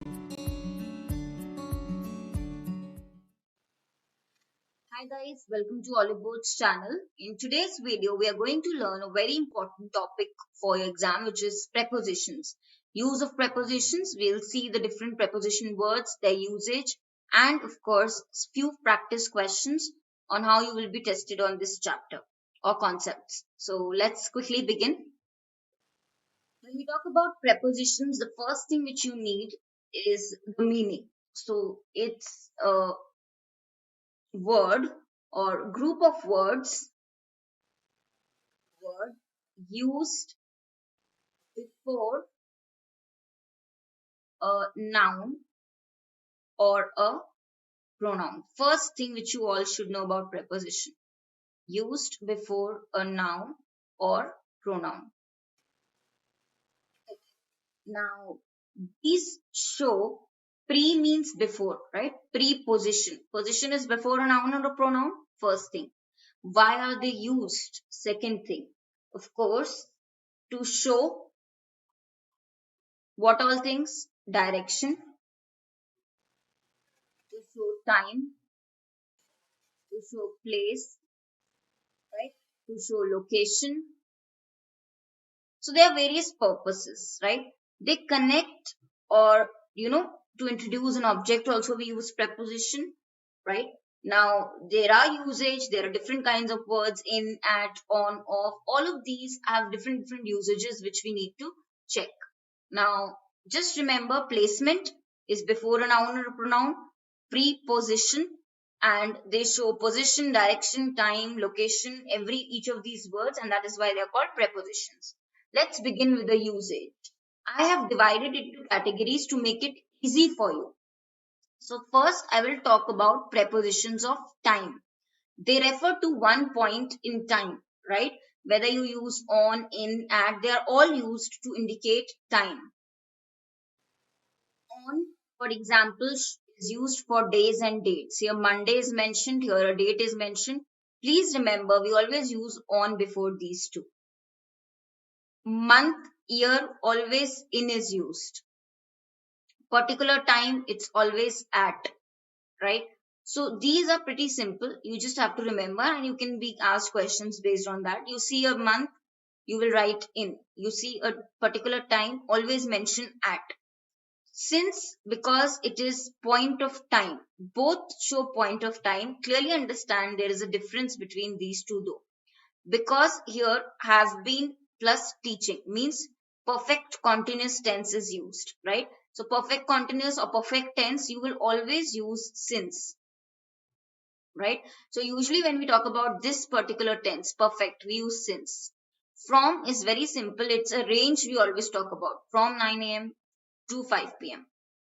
Hi guys, welcome to Oliver's channel. In today's video, we are going to learn a very important topic for your exam, which is prepositions. Use of prepositions, we'll see the different preposition words, their usage, and of course, few practice questions on how you will be tested on this chapter or concepts. So let's quickly begin. When we talk about prepositions, the first thing which you need is the meaning. So it's a word or group of word used before a noun or a pronoun. First thing which you all should know about preposition. Used before a noun or pronoun. Now, these show pre means before, right? Preposition. Position is before a noun or a pronoun. First thing. Why are they used? Second thing. Of course, to show what all things? Direction, to show time, to show place, right? To show location. So there are various purposes, right? They connect or, to introduce an object also we use preposition, right? Now there are usage, there are different kinds of words in, at, on, off. All of these have different usages which we need to check. Now just remember placement is before a noun or a pronoun, preposition, and they show position, direction, time, location, each of these words, and that is why they are called prepositions. Let's begin with the usage. I have divided it into categories to make it easy for you. So first I will talk about prepositions of time. They refer to one point in time, right? Whether you use on, in, at, they are all used to indicate time. On, for example, is used for days and dates. Here Monday is mentioned, here a date is mentioned. Please remember, we always use on before these two. Month, year, always in is used. Particular time, it's always at, right? So these are pretty simple. You just have to remember, and you can be asked questions based on that. You see a month, you will write in. You see a particular time, always mention at. Since because it is point of time, both show point of time, clearly understand there is a difference between these two though. Because here have been plus teaching means perfect continuous tense is used, right? So perfect continuous or perfect tense, you will always use since, right? So usually when we talk about this particular tense, perfect, we use since. From is very simple. It's a range we always talk about, from 9 a.m. to 5 p.m.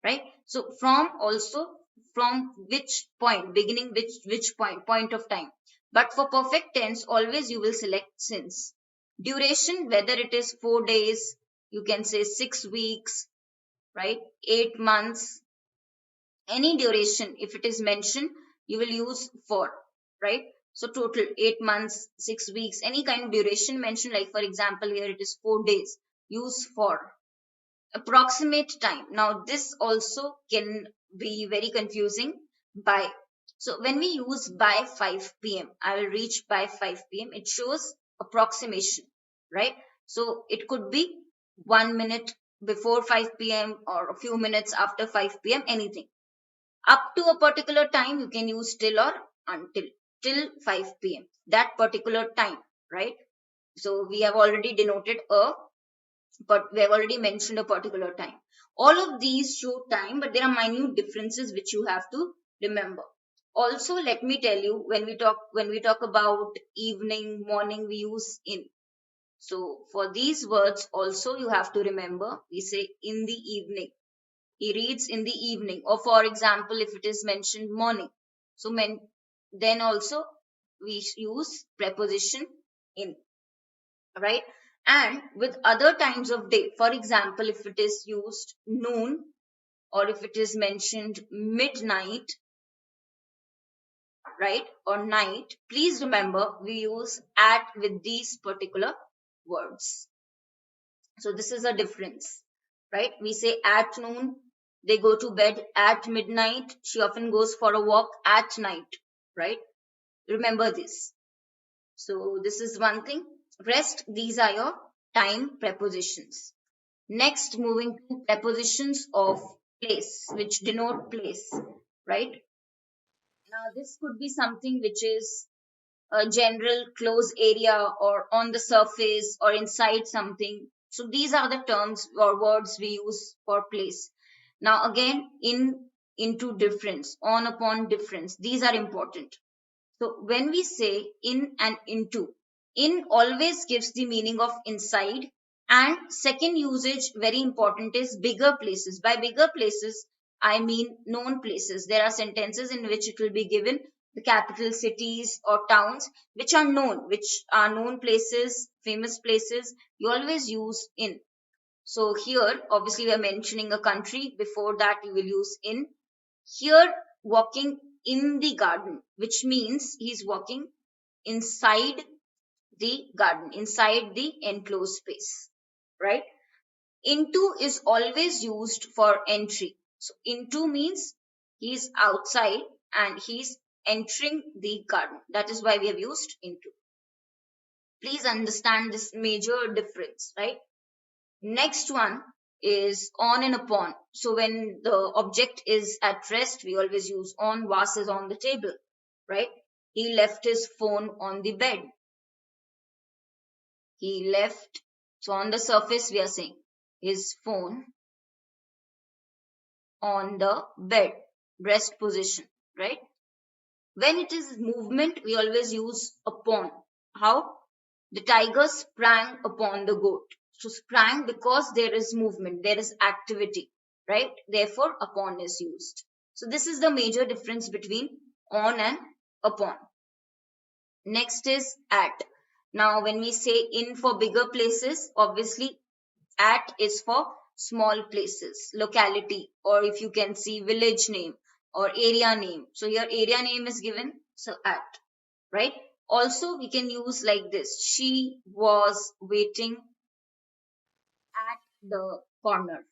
right? So from also from which point, beginning which point of time. But for perfect tense, always you will select since. Duration, whether it is 4 days, you can say 6 weeks, right? 8 months, any duration, if it is mentioned, you will use for, right? So total 8 months, 6 weeks, any kind of duration mentioned, like for example, here it is 4 days, use for. Approximate time. Now this also can be very confusing. By, so when we use by 5 p.m., I will reach by 5 p.m., it shows approximation, right? So it could be 1 minute before 5 p.m. or a few minutes after 5 p.m., anything. Up to a particular time, you can use till or until, till 5 p.m., that particular time, right? So we have already denoted a, but we have already mentioned a particular time. All of these show time, but there are minute differences which you have to remember. Also, let me tell you, when we talk about evening, morning, we use in. So for these words also you have to remember, we say in the evening. He reads in the evening. Or for example, if it is mentioned morning, so then also we use preposition in, right? And with other times of day, for example, if it is used noon or if it is mentioned midnight, right, or night, please remember we use at with these particular words. So this is a difference, right? We say at noon, They go to bed at midnight. She often goes for a walk at night, right? Remember this. So this is one thing. Rest, these are your time prepositions. Next, moving to prepositions of place, which denote place, right? Now, this could be something which is a general close area or on the surface or inside something. So these are the terms or words we use for place. Now, again, in, into, difference, on, upon, difference, these are important. So when we say in and into, in always gives the meaning of inside, and second usage, very important, is bigger places. By bigger places, I mean known places. There are sentences in which it will be given the capital cities or towns which are known places, famous places. You always use in. So here, obviously, we are mentioning a country. Before that, you will use in. Here, walking in the garden, which means he's walking inside the garden, inside the enclosed space, right? Into is always used for entry. So into means he's outside and he's entering the garden. That is why we have used into. Please understand this major difference, right? Next one is on and upon. So when the object is at rest, we always use on. Vase is on the table, right? He left his phone on the bed. He left. So on the surface, we are saying his phone on the bed, rest position, right? When it is movement, we always use upon. How? The tiger sprang upon the goat. So sprang because there is movement, there is activity, right? Therefore, upon is used. So this is the major difference between on and upon. Next is at. Now, when we say in for bigger places, obviously at is for small places, locality, or if you can see village name or area name. So here area name is given, so at, right? Also, we can use like this. She was waiting at the corner.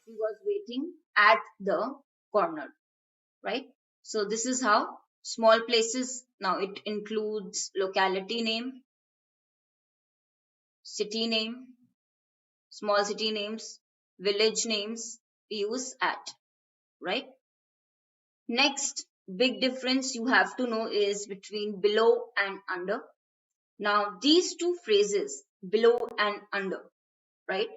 She was waiting at the corner, right? So this is how small places, now it includes locality name, city name, small city names, village names, we use at, right? Next big difference you have to know is between below and under. Now these two phrases, below and under, right?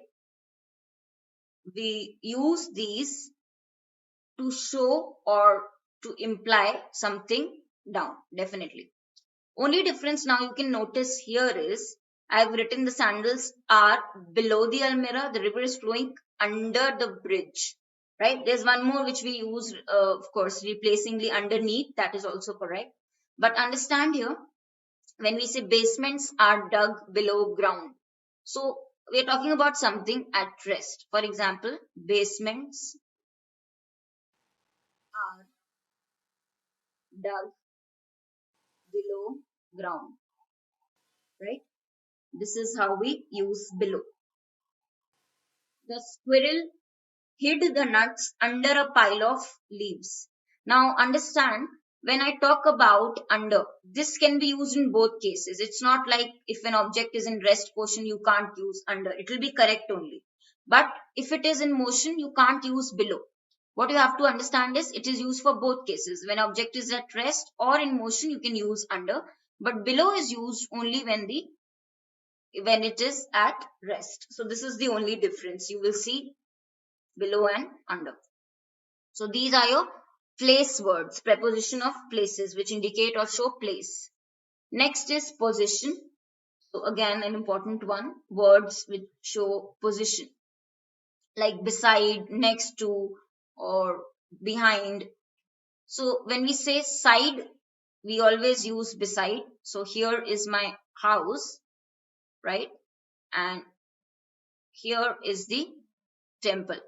We use these to show or to imply something down, definitely. Only difference now you can notice here is I've written the sandals are below the almirah, the river is flowing under the bridge, right? There's one more which we use, of course, replacing the underneath, that is also correct. But understand here, when we say basements are dug below ground, so we're talking about something at rest. For example, basements are dug below ground, right? This is how we use below. The squirrel hid the nuts under a pile of leaves. Now understand, when I talk about under, this can be used in both cases. It's not like if an object is in rest position, you can't use under. It will be correct only. But if it is in motion, you can't use below. What you have to understand is it is used for both cases. When object is at rest or in motion, you can use under. But below is used only when it is at rest. So this is the only difference. You will see below and under. So these are your place words, preposition of places, which indicate or show place. Next is position. So again, an important one, words which show position, like beside, next to, or behind. So when we say side, we always use beside. So here is my house, right? And here is the temple,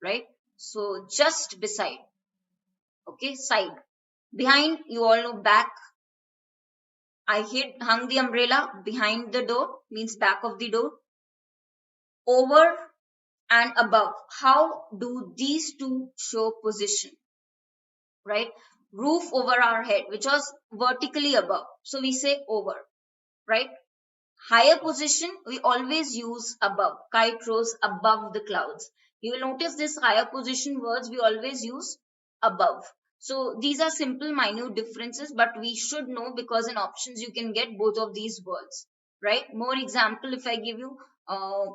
right? So just beside, okay, side. Behind, you all know back. I hung the umbrella behind the door, means back of the door. Over and above. How do these two show position? Right? Roof over our head, which was vertically above. So we say over, right? Higher position, we always use above. Kite rose above the clouds. You will notice this higher position words we always use above. So these are simple minute differences, but we should know because in options you can get both of these words, right? More example, if I give you,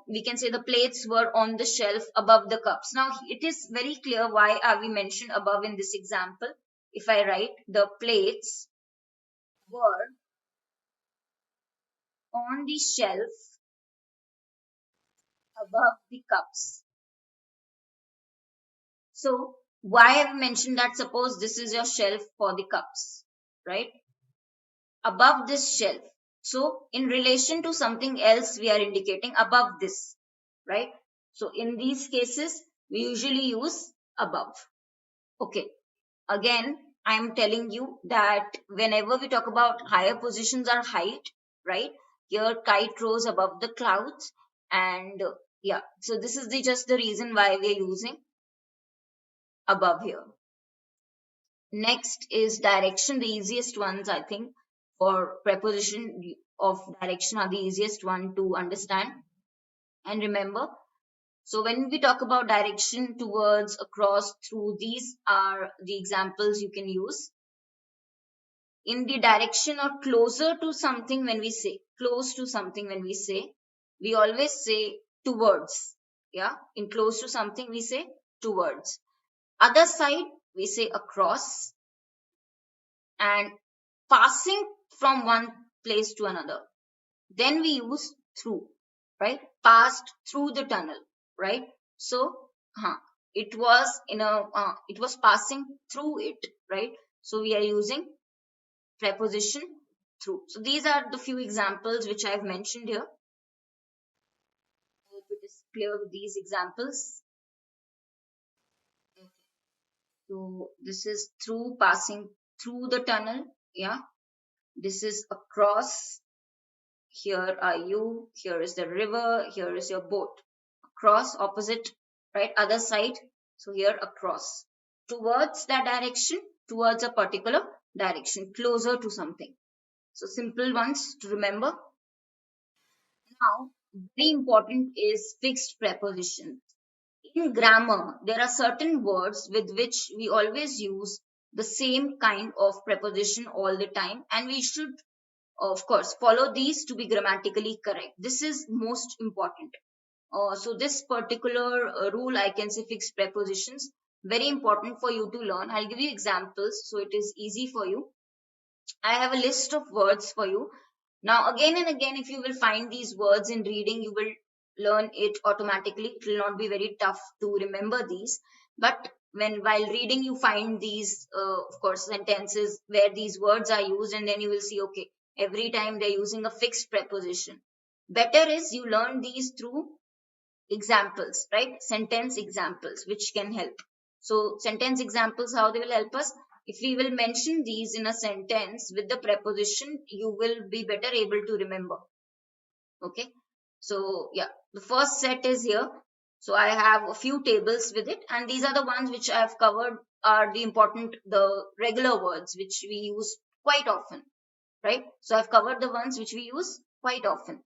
we can say the plates were on the shelf above the cups. Now it is very clear why are we mentioned above in this example. If I write the plates were on the shelf above the cups. So why have I mentioned that? Suppose this is your shelf for the cups, right? Above this shelf. So in relation to something else, we are indicating above this, right? So in these cases, we usually use above. Okay. Again, I'm telling you that whenever we talk about higher positions or height, right? Here kite rose above the clouds, and yeah, so this is just the reason why we are using above here. Next is direction, the easiest ones, I think, for preposition of direction are the easiest one to understand and remember. So when we talk about direction, towards, across, through, these are the examples you can use. In the direction or closer to something, when we say close to something, when we say, we always say towards. Yeah, in close to something, we say towards. Other side, we say across. And passing from one place to another. Then we use through, right? Passed through the tunnel, right? So, it was it was passing through it, right? So we are using preposition through. So these are the few examples which I have mentioned here. Hope it is clear with these examples. So this is through, passing through the tunnel. Yeah. This is across. Here are you, here is the river, here is your boat. Across, opposite, right, other side. So here across. Towards that direction, towards a particular direction, closer to something. So simple ones to remember. Now, very important is fixed preposition. In grammar, there are certain words with which we always use the same kind of preposition all the time, and we should of course follow these to be grammatically correct. This is most important. So this particular rule, I can say fixed prepositions, very important for you to learn. I'll give you examples so it is easy for you. I have a list of words for you. Now again and again, if you will find these words in reading, you will learn it automatically. It will not be very tough to remember these, but when while reading you find these of course sentences where these words are used, and then you will see, okay, every time they're using a fixed preposition. Better is you learn these through examples, right? Sentence examples, which can help. So sentence examples, how they will help us? If we will mention these in a sentence with the preposition, you will be better able to remember. Okay. So yeah, the first set is here. So I have a few tables with it, and these are the ones which I have covered are the important, the regular words which we use quite often, right? So I've covered the ones which we use quite often.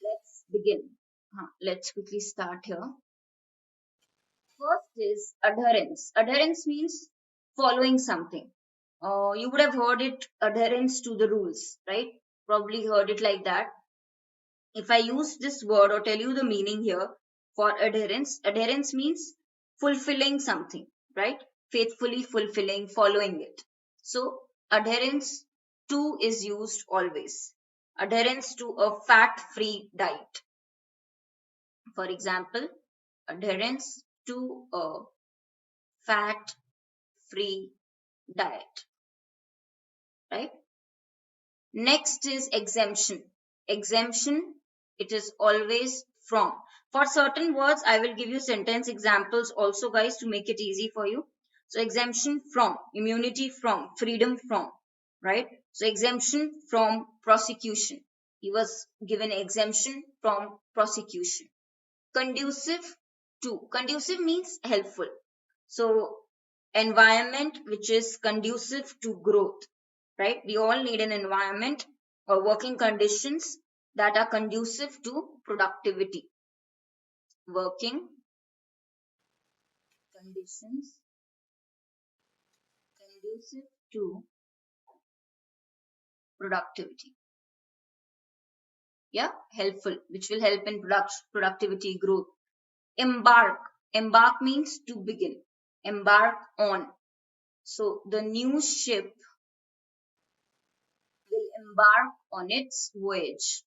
Let's begin. Let's quickly start here. First is adherence. Adherence means following something. You would have heard it, adherence to the rules, right? Probably heard it like that. If I use this word or tell you the meaning here for adherence, adherence means fulfilling something, right? Faithfully fulfilling, following it. So adherence to is used always. Adherence to a fat-free diet. For example, adherence to a fat-free diet, right? Next is exemption. Exemption, it is always from. For certain words, I will give you sentence examples also, guys, to make it easy for you. So exemption from, immunity from, freedom from, right? So exemption from prosecution. He was given exemption from prosecution. conducive to. Conducive means helpful. So environment which is conducive to growth, right? We all need an environment or working conditions that are conducive to productivity. Working conditions conducive to productivity. Yeah, helpful, which will help in productivity growth. Embark. Embark means to begin. Embark on. So the new ship will embark on its voyage.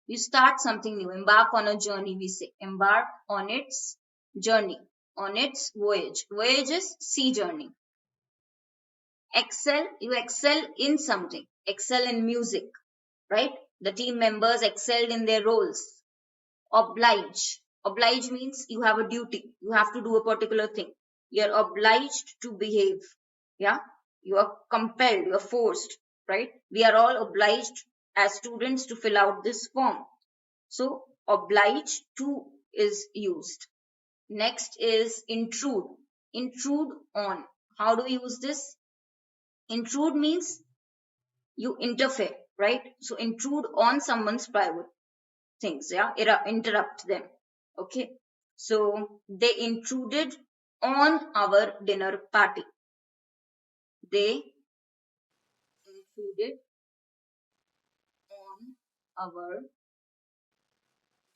You start something new. Embark on a journey, we say. Embark on its journey, on its voyage. Voyage is sea journey. Excel, you excel in something. Excel in music, right? The team members excelled in their roles. Oblige. Oblige means you have a duty. You have to do a particular thing. You're obliged to behave. Yeah. You are compelled. You are forced, right? We are all obliged as students to fill out this form. So oblige to is used. Next is intrude. Intrude on. How do we use this? Intrude means you interfere, right? So intrude on someone's private things, yeah, interrupt them. Okay, so they intruded on our dinner party. They intruded on our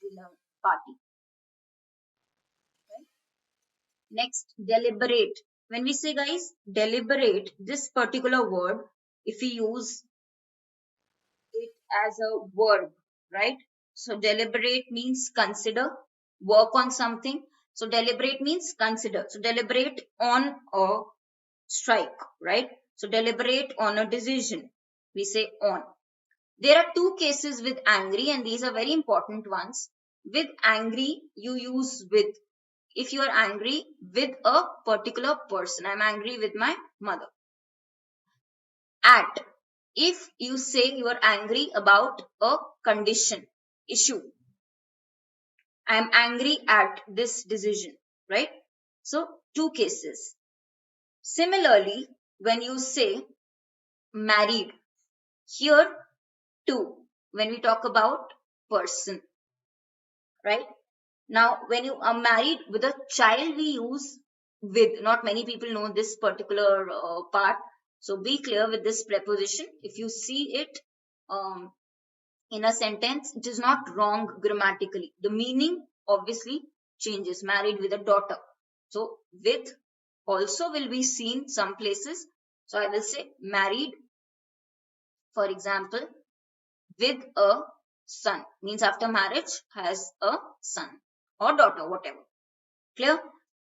dinner party. Okay. Next, deliberate. When we say, guys, deliberate, this particular word, if we use it as a verb, right? So deliberate means consider, work on something. So deliberate means consider. So deliberate on a strike, right? So deliberate on a decision. We say on. There are two cases with angry, and these are very important ones. With angry, you use with. If you are angry with a particular person, I'm angry with my mother. At. If you say you are angry about a condition, issue. I'm angry at this decision, right? So two cases. Similarly, when you say married, here two, when we talk about person, right? Now, when you are married with a child, we use with. Not many people know this particular part. So be clear with this preposition. If you see it in a sentence, it is not wrong grammatically. The meaning obviously changes. Married with a daughter. So with also will be seen some places. So I will say married, for example, with a son. Means after marriage has a son or daughter, whatever. Clear?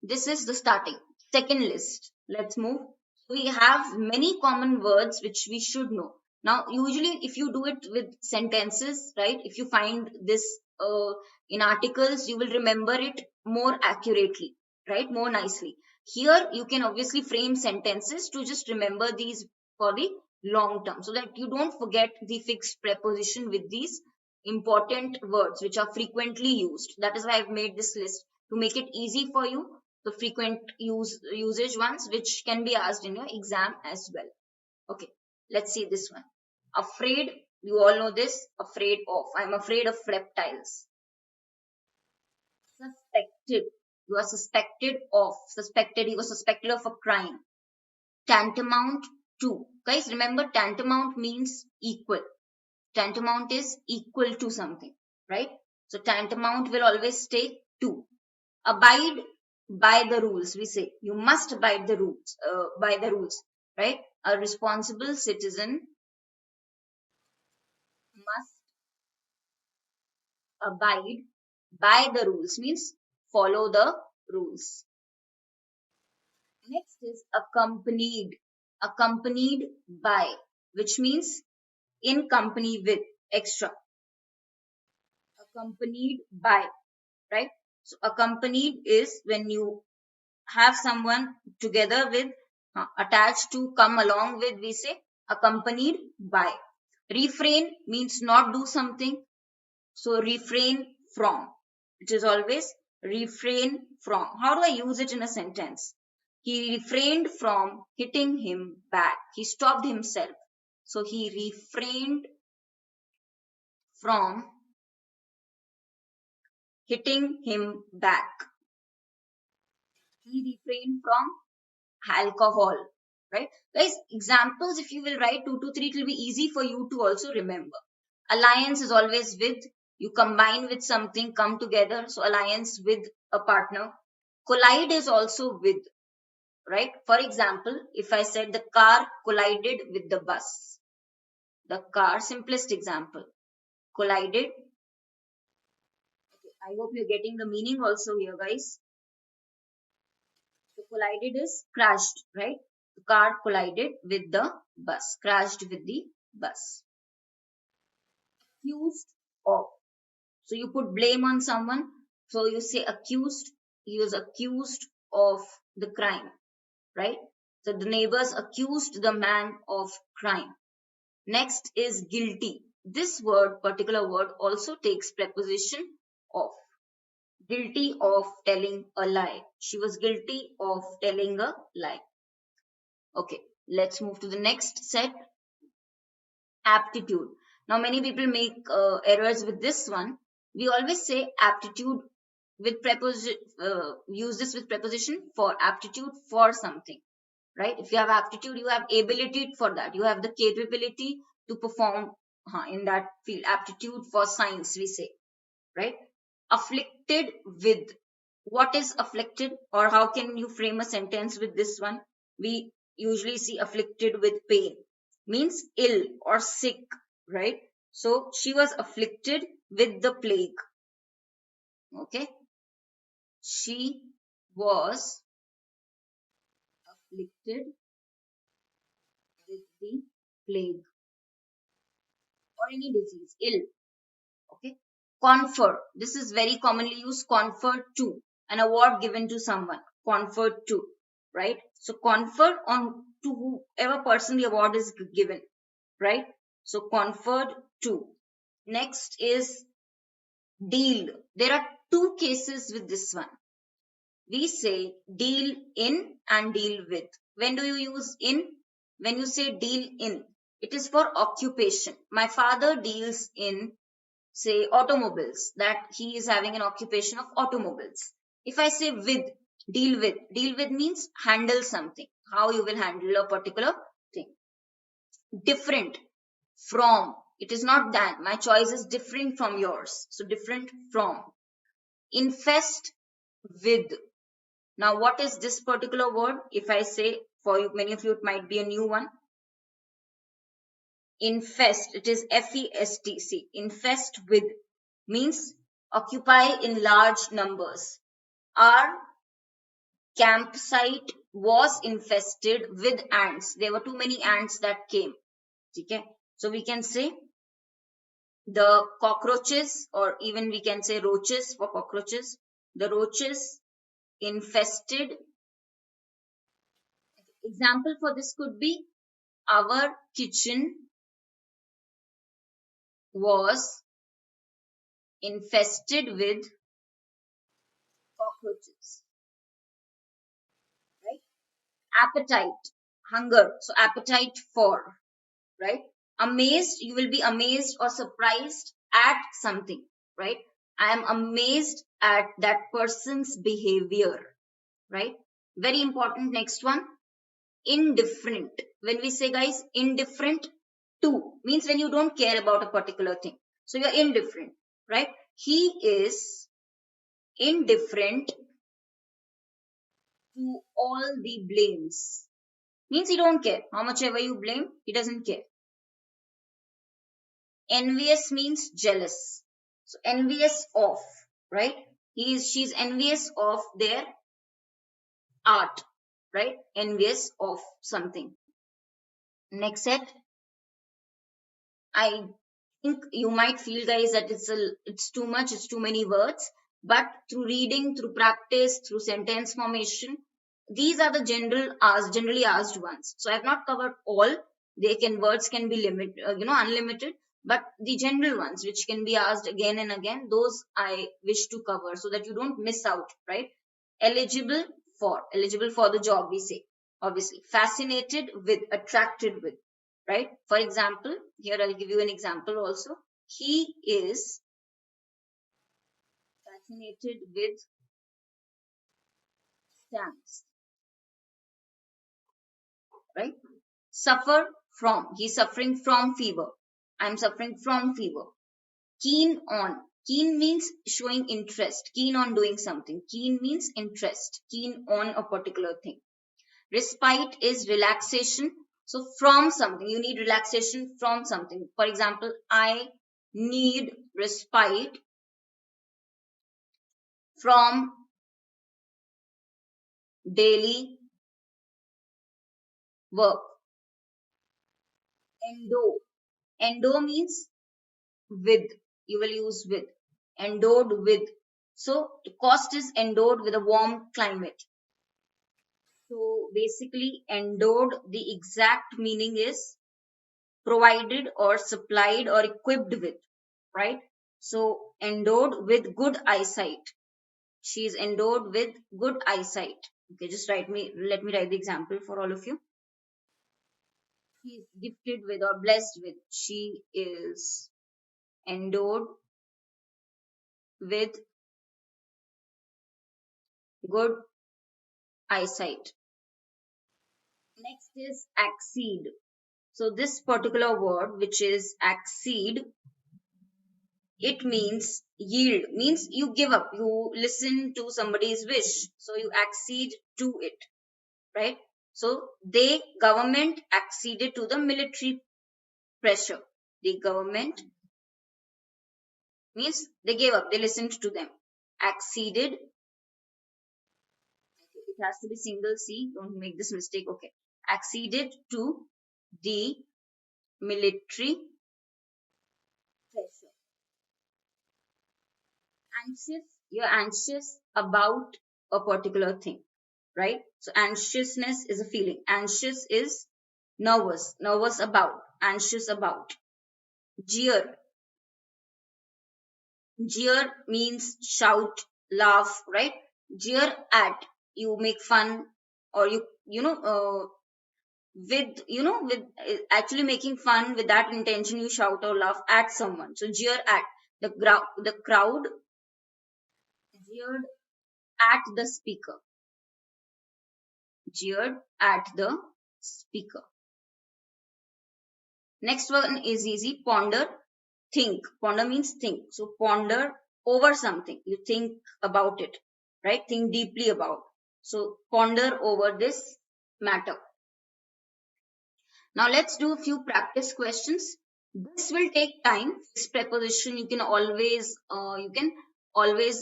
This is the starting. Second list. Let's move. We have many common words which we should know. Now, usually if you do it with sentences, right? If you find this in articles, you will remember it more accurately, right? More nicely. Here, you can obviously frame sentences to just remember these for the long term so that you don't forget the fixed preposition with these important words which are frequently used. That is why I've made this list to make it easy for you, the frequent usage ones which can be asked in your exam as well. Okay, let's see this one. Afraid, you all know this. Afraid of. I'm afraid of reptiles. Suspected, you are suspected of. Suspected, you are suspected of a crime. Tantamount to. Guys, remember tantamount means equal. Tantamount is equal to something, right? So tantamount will always stay to. Abide by the rules. We say you must abide the rules. By the rules, right? A responsible citizen must abide by the rules. Means follow the rules. Next is accompanied. Accompanied by, which means in company with, extra. Accompanied by, right? So accompanied is when you have someone together with, attached to, come along with, we say accompanied by. Refrain means not do something. So refrain from. It is always refrain from. How do I use it in a sentence? He refrained from hitting him back. He stopped himself. So he refrained from hitting him back. He refrained from alcohol, right? Guys, examples, if you will write 2 to 3, it will be easy for you to also remember. Alliance is always with, you combine with something, come together. So alliance with a partner. Collide is also with, right? For example, if I said the car collided with the bus, the car, simplest example, collided. Okay, I hope you're getting the meaning also here, guys. So collided is crashed, right? The car collided with the bus, crashed with the bus. Accused of. So you put blame on someone. So you say accused. He was accused of the crime, right? So the neighbors accused the man of crime. Next is guilty. This word, particular word, also takes preposition of. Guilty of telling a lie. She was guilty of telling a lie. Okay, let's move to the next set. Aptitude. Now, many people make errors with this one. We always say aptitude with preposition, use this with preposition for aptitude for something, right? If you have aptitude, you have ability for that. You have the capability to perform in that field. Aptitude for science, we say, right? Afflicted with. What is afflicted, or how can you frame a sentence with this one? We usually see afflicted with pain, means ill or sick, right? So she was afflicted with the plague. Okay, she was afflicted with the plague or any disease, ill. Okay, confer. This is very commonly used. Confer to, an award given to someone. Confer to, right? So confer on to whoever person the award is given, right? So conferred to. Next is deal. There are two cases with this one. We say deal in and deal with. When do you use in? When you say deal in, it is for occupation. My father deals in, say, automobiles, that he is having an occupation of automobiles. If I say with, deal with means handle something, how you will handle a particular thing. Different from, it is not that, my choice is different from yours, so different from. Infest with. Now what is this particular word? If I say, for you, many of you, it might be a new one. Infest, it is F-E-S-T-C. Infest with means occupy in large numbers. Our campsite was infested with ants. There were too many ants that came. Okay, so we can say the cockroaches, or even we can say roaches for cockroaches. The roaches infested. Example for this could be, our kitchen was infested with cockroaches, right? Appetite, hunger. So appetite for, right? Amazed, you will be amazed or surprised at something, right? I am amazed at that person's behavior, right? Very important. Next one, indifferent. When we say, guys, indifferent to means when you don't care about a particular thing. So you're indifferent, right? He is indifferent to all the blames. Means he don't care. How much ever you blame, he doesn't care. Envious means jealous. So envious of, right? She's envious of their art, right? Envious of something. Next set. I think you might feel, guys, that it's too much, it's too many words, but through reading, through practice, through sentence formation, these are the generally asked ones. So I have not covered all. Words can be unlimited, but the general ones which can be asked again and again, those I wish to cover so that you don't miss out, right? Eligible for the job, we say, obviously. Fascinated with, attracted with, right? For example, here I'll give you an example also. He is fascinated with stamps, right? Suffer from, he's suffering from fever. I'm suffering from fever. Keen on, keen means showing interest, keen on doing something. Keen means interest, keen on a particular thing. Respite is relaxation. So from something, you need relaxation from something. For example, I need respite from daily work. Endo, endo means with, you will use with. Endowed with, so the cost is endowed with a warm climate. So basically, endowed, the exact meaning is provided or supplied or equipped with, right? So endowed with good eyesight. She is endowed with good eyesight. Okay, just let me write the example for all of you. She is gifted with or blessed with. She is endowed with good eyesight. Next is accede. So this particular word, which is accede, it means yield, means you give up, you listen to somebody's wish, so you accede to it, right? So government acceded to the military pressure. The government means they gave up, they listened to them. Acceded, it has to be single C, don't make this mistake. Okay, acceded to the military pressure. Anxious, you're anxious about a particular thing, right? So anxiousness is a feeling. Anxious is nervous, nervous about, anxious about. Jeer, jeer means shout, laugh, right? Jeer at, you make fun, or with actually making fun, with that intention you shout or laugh at someone. So jeer at, the crowd jeered at the speaker. Jeered at the speaker. Next one is easy. Ponder, think. Ponder means think. So ponder over something. You think about it, right? Think deeply about. So ponder over this matter. Now let's do a few practice questions. This will take time. This preposition you can always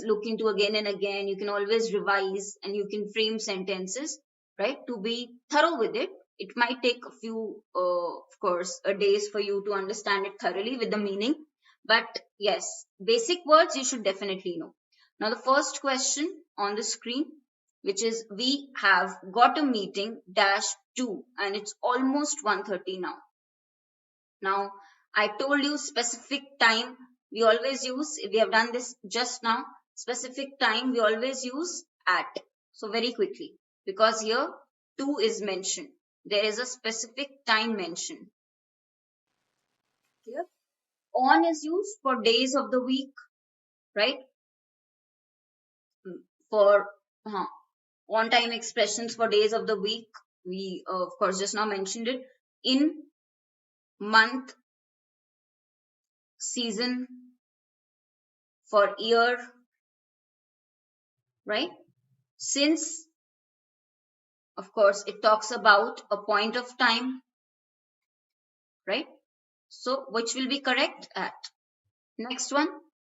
look into again and again. You can always revise and you can frame sentences, right? To be thorough with it, it might take a few, of course, days for you to understand it thoroughly with the meaning. But yes, basic words you should definitely know. Now the first question on the screen, which is we have got a meeting dash 2 and it's almost 1:30 now. Now I told you specific time we always use, we have done this just now, specific time we always use at. So very quickly, because here 2 is mentioned, there is a specific time mentioned. Clear? On is used for days of the week, right? For on time expressions for days of the week, we of course just now mentioned it. In, month, season, for year, right? Since, of course it talks about a point of time, right? So which will be correct? At. Next one,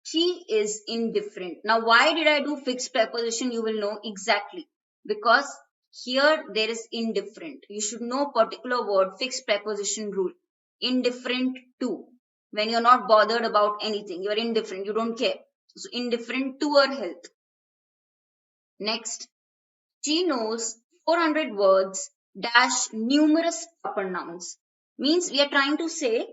she is indifferent. Now why did I do fixed preposition? You will know exactly, because here there is indifferent. You should know particular word, fixed preposition rule. Indifferent to, when you're not bothered about anything, you're indifferent, you don't care. So indifferent to her health. Next, she knows 400 words dash numerous proper nouns. Means we are trying to say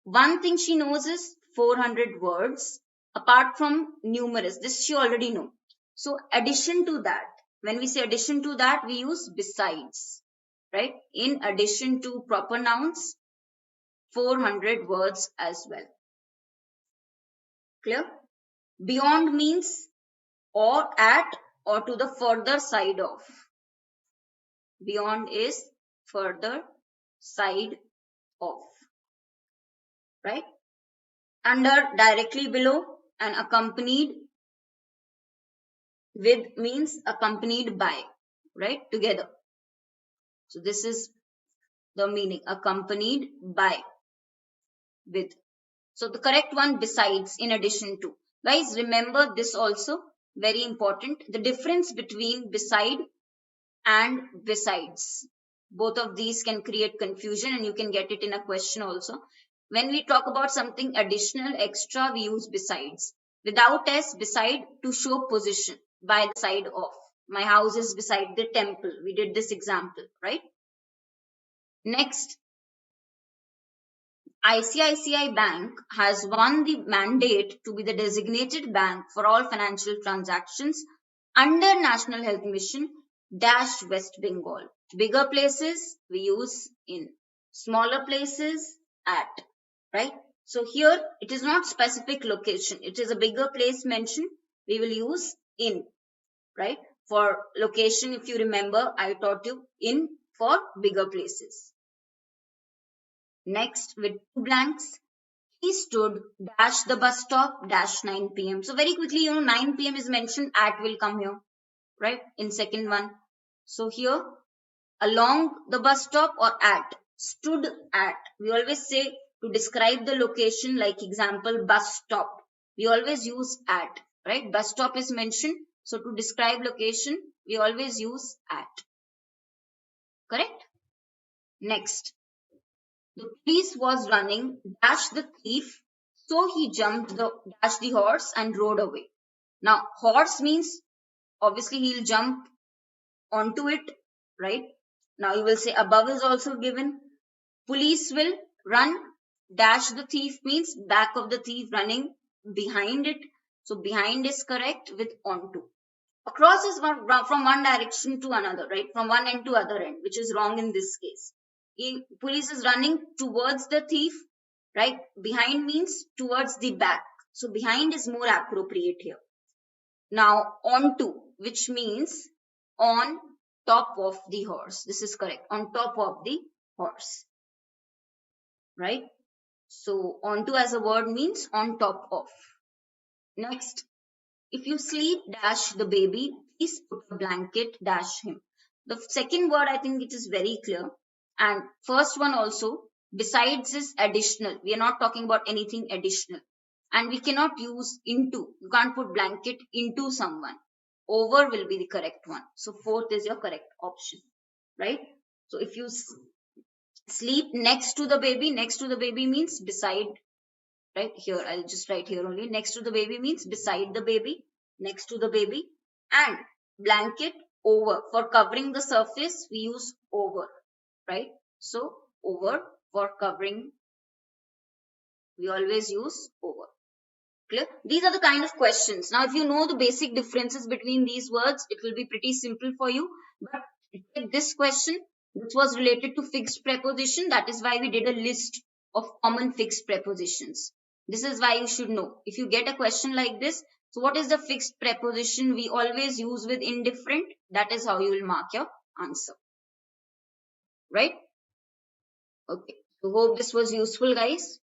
One thing she knows is 400 words apart from numerous. This she already know. So addition to that, when we say addition to that, we use besides, right? In addition to proper nouns, 400 words as well. Clear? Beyond means or at or to the further side of. Beyond is further side of, right? Under, directly below, and accompanied with means accompanied by, right? Together. So this is the meaning, accompanied by, with. So the correct one, besides, in addition to. Guys, remember this also, very important. The difference between beside and besides. Both of these can create confusion and you can get it in a question also. When we talk about something additional, extra, we use besides. Without s, beside, to show position, by the side of. My house is beside the temple. We did this example, right? Next, ICICI Bank has won the mandate to be the designated bank for all financial transactions under National Health Mission dash West Bengal. Bigger places we use in, smaller places at, right? So here it is not specific location. It is a bigger place mentioned. We will use in, right? For location, if you remember, I taught you in for bigger places. Next, with two blanks, he stood dash the bus stop dash 9 p.m. So very quickly, 9 p.m. is mentioned, at will come here, right? In second one. So here, along the bus stop or at, stood at. We always say to describe the location, like example, bus stop. We always use at, right? Bus stop is mentioned. So to describe location, we always use at. Correct? Next. The police was running, dash the thief, so he jumped the dash the horse and rode away. Now, horse means obviously he'll jump onto it, right? Now you will say above is also given. Police will run, dash the thief means back of the thief, running behind it. So behind is correct with onto. Across is from one direction to another, right? From one end to other end, which is wrong in this case. Police is running towards the thief, right? Behind means towards the back. So behind is more appropriate here. Now onto, which means on top of the horse. This is correct. On top of the horse, right? So onto as a word means on top of. Next, if you sleep dash the baby, please put a blanket dash him. The second word, I think it is very clear. And first one also, besides is additional. We are not talking about anything additional. And we cannot use into. You can't put blanket into someone. Over will be the correct one. So fourth is your correct option, right? So if you sleep next to the baby means beside, right? Here, I'll just write here only. Next to the baby means beside the baby, next to the baby. And blanket, over. For covering the surface, we use over, right? So over, for covering, we always use over. Clear? These are the kind of questions. Now, if you know the basic differences between these words, it will be pretty simple for you. But take this question, this was related to fixed preposition. That is why we did a list of common fixed prepositions. This is why you should know. If you get a question like this, so what is the fixed preposition we always use with indifferent? That is how you will mark your answer. Right? Okay. So hope this was useful, guys.